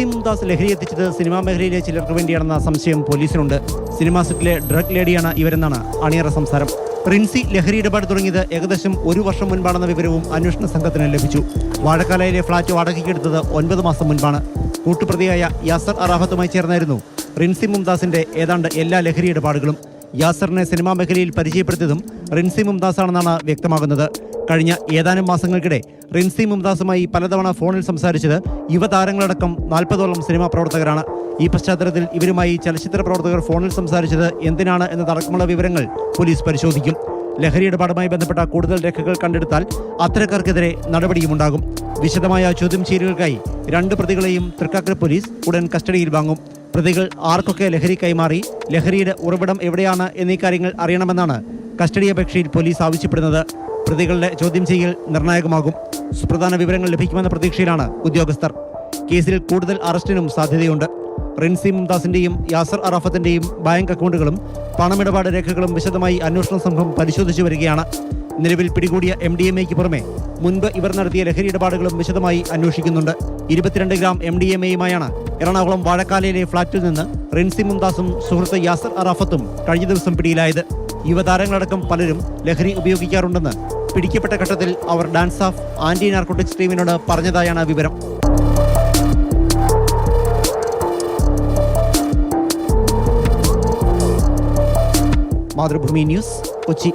റിൻസി മുംതാസ് ലഹരി എത്തിച്ചത് സിനിമാ മേഖലയിലെ ചിലർക്ക് വേണ്ടിയാണെന്ന സംശയം പോലീസിനുണ്ട്. സിനിമാ സെറ്റിലെ ഡ്രഗ് ലേഡിയാണ് ഇവരെന്നാണ് അണിയറ സംസാരം. റിൻസി ലഹരി ഇടപാട് തുടങ്ങിയത് ഏകദേശം 1 വർഷം മുൻപാണെന്ന വിവരവും അന്വേഷണ സംഘത്തിന് ലഭിച്ചു. വാഴക്കാലയിലെ ഫ്ളാറ്റ് വാടകയ്ക്കെടുത്തത് 9 മാസം മുൻപാണ്. കൂട്ടുപ്രതിയായ യാസർ അറാഫത്തുമായി ചേർന്നായിരുന്നു റിൻസി മുംതാസിന്റെ ഏതാണ്ട് എല്ലാ ലഹരി ഇടപാടുകളും. യാസറിനെ സിനിമാ മേഖലയിൽ പരിചയപ്പെടുത്തിയതും റിൻസി മുംതാസാണെന്നാണ് വ്യക്തമാകുന്നത്. കഴിഞ്ഞ ഏതാനും മാസങ്ങൾക്കിടെ റിൻസി മുംതാസുമായി പലതവണ ഫോണിൽ സംസാരിച്ചത് യുവതാരങ്ങളടക്കം 40ഓളം സിനിമാ പ്രവർത്തകരാണ്. ഈ പശ്ചാത്തലത്തിൽ ഇവരുമായി ചലച്ചിത്ര പ്രവർത്തകർ ഫോണിൽ സംസാരിച്ചത് എന്തിനാണ് എന്നതടക്കമുള്ള വിവരങ്ങൾ പോലീസ് പരിശോധിക്കും. ലഹരി ഇടപാടുമായി ബന്ധപ്പെട്ട കൂടുതൽ രേഖകൾ കണ്ടെടുത്താൽ അത്തരക്കാർക്കെതിരെ നടപടിയുമുണ്ടാകും. വിശദമായ ചോദ്യം ചെയ്യലുകൾക്കായി 2 പ്രതികളെയും തൃക്കാക്കര പോലീസ് ഉടൻ കസ്റ്റഡിയിൽ വാങ്ങും. പ്രതികൾ ആർക്കൊക്കെ ലഹരി കൈമാറി, ലഹരിയുടെ ഉറവിടം എവിടെയാണ് എന്നീ കാര്യങ്ങൾ അറിയണമെന്നാണ് കസ്റ്റഡി അപേക്ഷയിൽ പോലീസ് ആവശ്യപ്പെടുന്നത്. പ്രതികളുടെ ചോദ്യം ചെയ്യൽ നിർണായകമാകും. സുപ്രധാന വിവരങ്ങൾ ലഭിക്കുമെന്ന പ്രതീക്ഷയിലാണ് ഉദ്യോഗസ്ഥർ. കേസിൽ കൂടുതൽ അറസ്റ്റിനും സാധ്യതയുണ്ട്. റിൻസി മുംതാസിന്റെയും യാസർ അറാഫത്തിന്റെയും ബാങ്ക് അക്കൗണ്ടുകളും പണമിടപാട് രേഖകളും വിശദമായി അന്വേഷണ സംഘം പരിശോധിച്ചു വരികയാണ്. നിലവിൽ പിടികൂടിയ MDMAയ്ക്ക് പുറമെ മുൻപ് ഇവർ നടത്തിയ ലഹരി ഇടപാടുകളും വിശദമായി അന്വേഷിക്കുന്നുണ്ട്. 22 ഗ്രാം MDMAയുമായാണ് എറണാകുളം വാഴക്കാലയിലെ ഫ്ളാറ്റിൽ നിന്ന് റിൻസി മുംതാസും സുഹൃത്ത് യാസർ അറാഫത്തും കഴിഞ്ഞ ദിവസം പിടിയിലായത്. യുവതാരങ്ങളടക്കം പലരും ലഹരി ഉപയോഗിക്കാറുണ്ടെന്ന് പിടിക്കപ്പെട്ട ഘട്ടത്തിൽ അവർ ഡാൻസ് ഓഫ് ആന്റി നാർക്കോട്ടിക്സ് ടീമിനോട് പറഞ്ഞതായാണ് വിവരം. മാതൃഭൂമി ന്യൂസ്, കൊച്ചി.